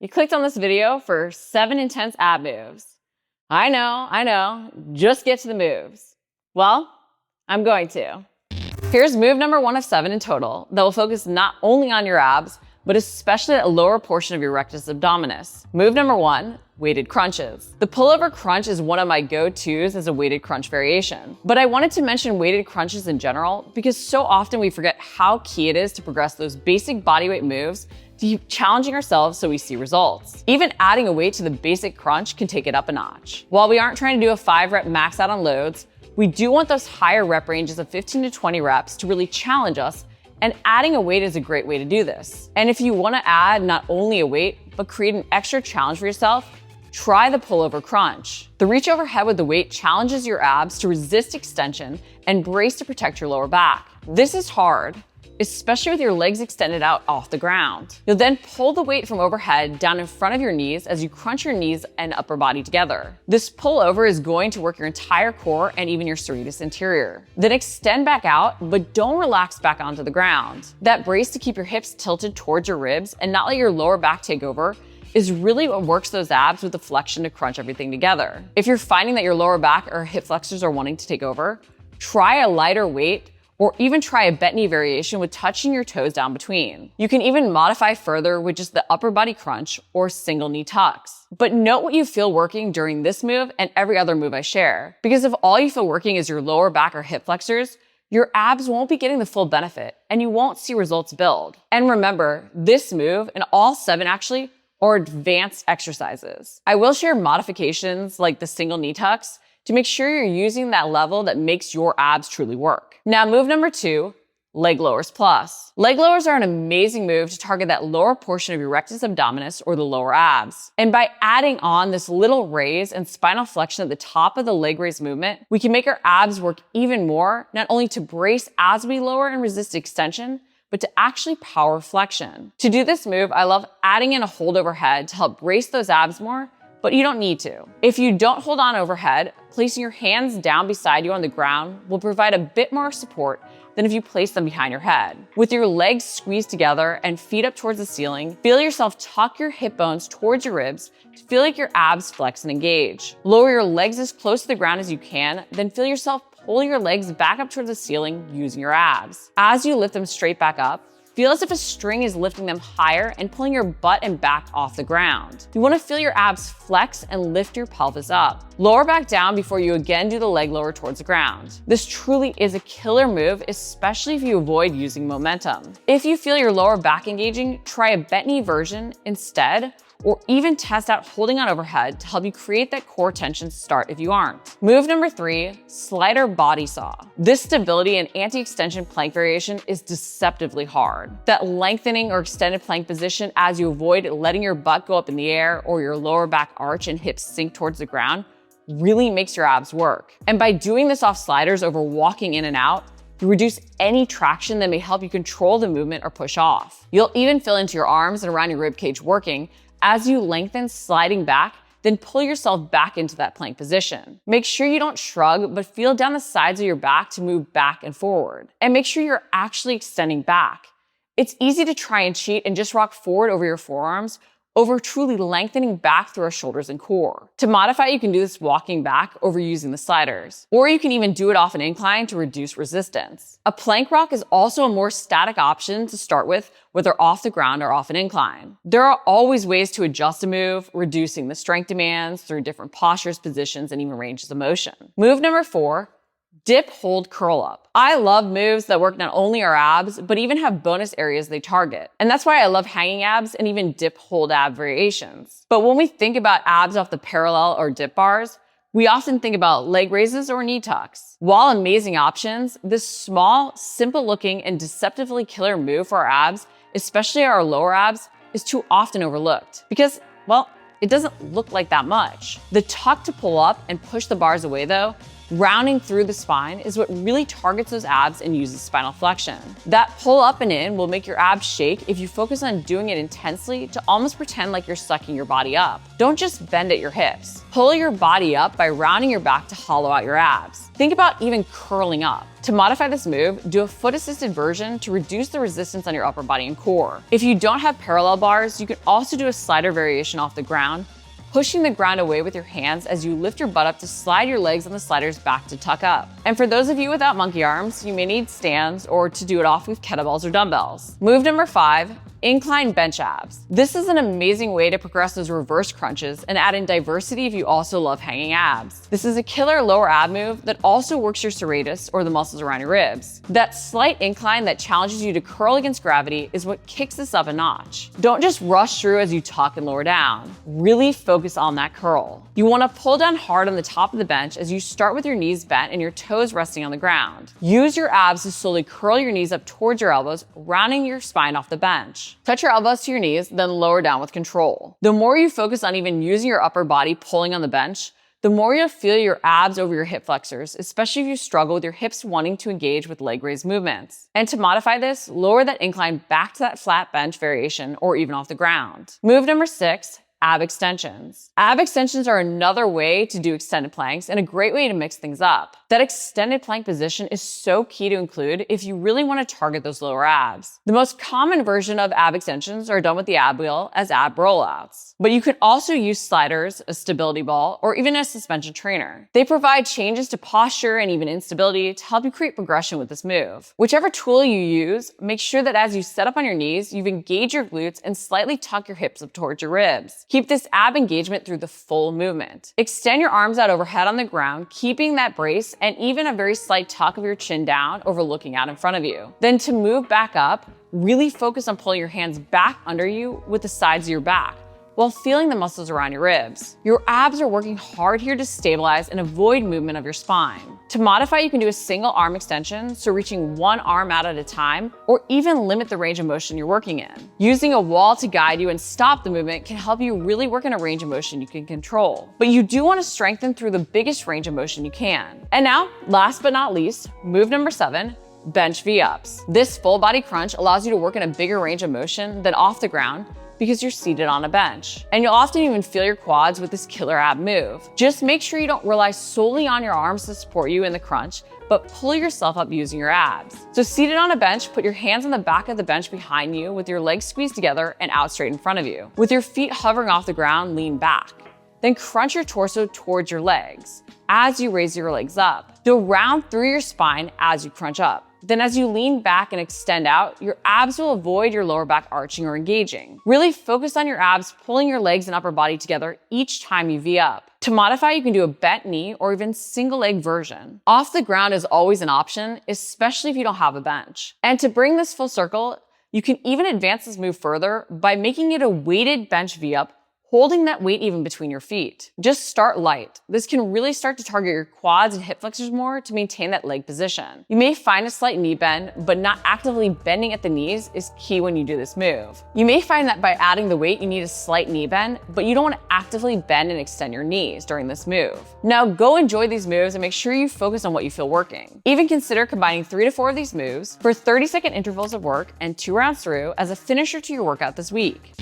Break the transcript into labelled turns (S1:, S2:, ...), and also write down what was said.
S1: You clicked on this video for 7 intense ab moves. I know, just get to the moves. Well, I'm going to. Here's move number 1 of 7 in total that will focus not only on your abs, but especially a lower portion of your rectus abdominis. Move number 1, weighted crunches. The pullover crunch is one of my go-tos as a weighted crunch variation. But I wanted to mention weighted crunches in general because so often we forget how key it is to progress those basic bodyweight moves to keep challenging ourselves so we see results. Even adding a weight to the basic crunch can take it up a notch. While we aren't trying to do a 5-rep max out on loads, we do want those higher rep ranges of 15 to 20 reps to really challenge us, and adding a weight is a great way to do this. And if you want to add not only a weight, but create an extra challenge for yourself, try the pullover crunch. The reach overhead with the weight challenges your abs to resist extension and brace to protect your lower back. This is hard, especially with your legs extended out off the ground. You'll then pull the weight from overhead down in front of your knees as you crunch your knees and upper body together. This pullover is going to work your entire core and even your serratus anterior. Then extend back out, but don't relax back onto the ground. That brace to keep your hips tilted towards your ribs and not let your lower back take over is really what works those abs with the flexion to crunch everything together. If you're finding that your lower back or hip flexors are wanting to take over, try a lighter weight or even try a bent knee variation with touching your toes down between. You can even modify further with just the upper body crunch or single knee tucks. But note what you feel working during this move and every other move I share. Because if all you feel working is your lower back or hip flexors, your abs won't be getting the full benefit and you won't see results build. And remember, this move, and all 7 actually, are advanced exercises. I will share modifications like the single knee tucks to make sure you're using that level that makes your abs truly work. Now, move number 2, leg lowers plus. Leg lowers are an amazing move to target that lower portion of your rectus abdominis or the lower abs. And by adding on this little raise and spinal flexion at the top of the leg raise movement, we can make our abs work even more, not only to brace as we lower and resist extension, but to actually power flexion. To do this move, I love adding in a hold overhead to help brace those abs more, but you don't need to. If you don't hold on overhead, placing your hands down beside you on the ground will provide a bit more support than if you place them behind your head. With your legs squeezed together and feet up towards the ceiling, feel yourself tuck your hip bones towards your ribs to feel like your abs flex and engage. Lower your legs as close to the ground as you can, then feel yourself pull your legs back up towards the ceiling using your abs. As you lift them straight back up, feel as if a string is lifting them higher and pulling your butt and back off the ground. You want to feel your abs flex and lift your pelvis up. Lower back down before you again do the leg lower towards the ground. This truly is a killer move, especially if you avoid using momentum. If you feel your lower back engaging, try a bent knee version instead, or even test out holding on overhead to help you create that core tension start if you aren't. Move number 3, slider body saw. This stability and anti-extension plank variation is deceptively hard. That lengthening or extended plank position as you avoid letting your butt go up in the air or your lower back arch and hips sink towards the ground really makes your abs work. And by doing this off sliders over walking in and out, you reduce any traction that may help you control the movement or push off. You'll even feel into your arms and around your rib cage working as you lengthen, sliding back, then pull yourself back into that plank position. Make sure you don't shrug, but feel down the sides of your back to move back and forward. And make sure you're actually extending back. It's easy to try and cheat and just rock forward over your forearms over truly lengthening back through our shoulders and core. To modify, you can do this walking back over using the sliders, or you can even do it off an incline to reduce resistance. A plank rock is also a more static option to start with, whether off the ground or off an incline. There are always ways to adjust a move, reducing the strength demands through different postures, positions, and even ranges of motion. Move number 4, dip, hold, curl up. I love moves that work not only our abs, but even have bonus areas they target. And that's why I love hanging abs and even dip, hold ab variations. But when we think about abs off the parallel or dip bars, we often think about leg raises or knee tucks. While amazing options, this small, simple looking, and deceptively killer move for our abs, especially our lower abs, is too often overlooked because, well, it doesn't look like that much. The tuck to pull up and push the bars away though Rounding through the spine is what really targets those abs and uses spinal flexion. That pull up and in will make your abs shake if you focus on doing it intensely to almost pretend like you're sucking your body up. Don't just bend at your hips. Pull your body up by rounding your back to hollow out your abs. Think about even curling up. To modify this move, do a foot-assisted version to reduce the resistance on your upper body and core. If you don't have parallel bars, you can also do a slider variation off the ground, pushing the ground away with your hands as you lift your butt up to slide your legs on the sliders back to tuck up. And for those of you without monkey arms, you may need stands or to do it off with kettlebells or dumbbells. Move number 5, incline bench abs. This is an amazing way to progress those reverse crunches and add in diversity if you also love hanging abs. This is a killer lower ab move that also works your serratus or the muscles around your ribs. That slight incline that challenges you to curl against gravity is what kicks this up a notch. Don't just rush through as you tuck and lower down. Really focus on that curl. You want to pull down hard on the top of the bench as you start with your knees bent and your toes resting on the ground. Use your abs to slowly curl your knees up towards your elbows, rounding your spine off the bench. Touch your elbows to your knees, then lower down with control. The more you focus on even using your upper body pulling on the bench, the more you'll feel your abs over your hip flexors, especially if you struggle with your hips wanting to engage with leg raise movements. And to modify this, lower that incline back to that flat bench variation or even off the ground. Move number 6, ab extensions. Ab extensions are another way to do extended planks and a great way to mix things up. That extended plank position is so key to include if you really want to target those lower abs. The most common version of ab extensions are done with the ab wheel as ab rollouts. But you can also use sliders, a stability ball, or even a suspension trainer. They provide changes to posture and even instability to help you create progression with this move. Whichever tool you use, make sure that as you set up on your knees, you've engaged your glutes and slightly tuck your hips up towards your ribs. Keep this ab engagement through the full movement. Extend your arms out overhead on the ground, keeping that brace and even a very slight tuck of your chin down, overlooking out in front of you. Then to move back up, really focus on pulling your hands back under you with the sides of your back, while feeling the muscles around your ribs. Your abs are working hard here to stabilize and avoid movement of your spine. To modify, you can do a single arm extension, so reaching one arm out at a time, or even limit the range of motion you're working in. Using a wall to guide you and stop the movement can help you really work in a range of motion you can control. But you do want to strengthen through the biggest range of motion you can. And now, last but not least, move number 7, bench V-ups. This full body crunch allows you to work in a bigger range of motion than off the ground, because you're seated on a bench. And you'll often even feel your quads with this killer ab move. Just make sure you don't rely solely on your arms to support you in the crunch, but pull yourself up using your abs. So seated on a bench, put your hands on the back of the bench behind you with your legs squeezed together and out straight in front of you. With your feet hovering off the ground, lean back. Then crunch your torso towards your legs as you raise your legs up. You'll round through your spine as you crunch up. Then as you lean back and extend out, your abs will avoid your lower back arching or engaging. Really focus on your abs pulling your legs and upper body together each time you V up. To modify, you can do a bent knee or even single leg version. Off the ground is always an option, especially if you don't have a bench. And to bring this full circle, you can even advance this move further by making it a weighted bench V up, holding that weight even between your feet. Just start light. This can really start to target your quads and hip flexors more to maintain that leg position. You may find a slight knee bend, but not actively bending at the knees is key when you do this move. You may find that by adding the weight, you need a slight knee bend, but you don't want to actively bend and extend your knees during this move. Now go enjoy these moves and make sure you focus on what you feel working. Even consider combining 3 to 4 of these moves for 30-second intervals of work and 2 rounds through as a finisher to your workout this week.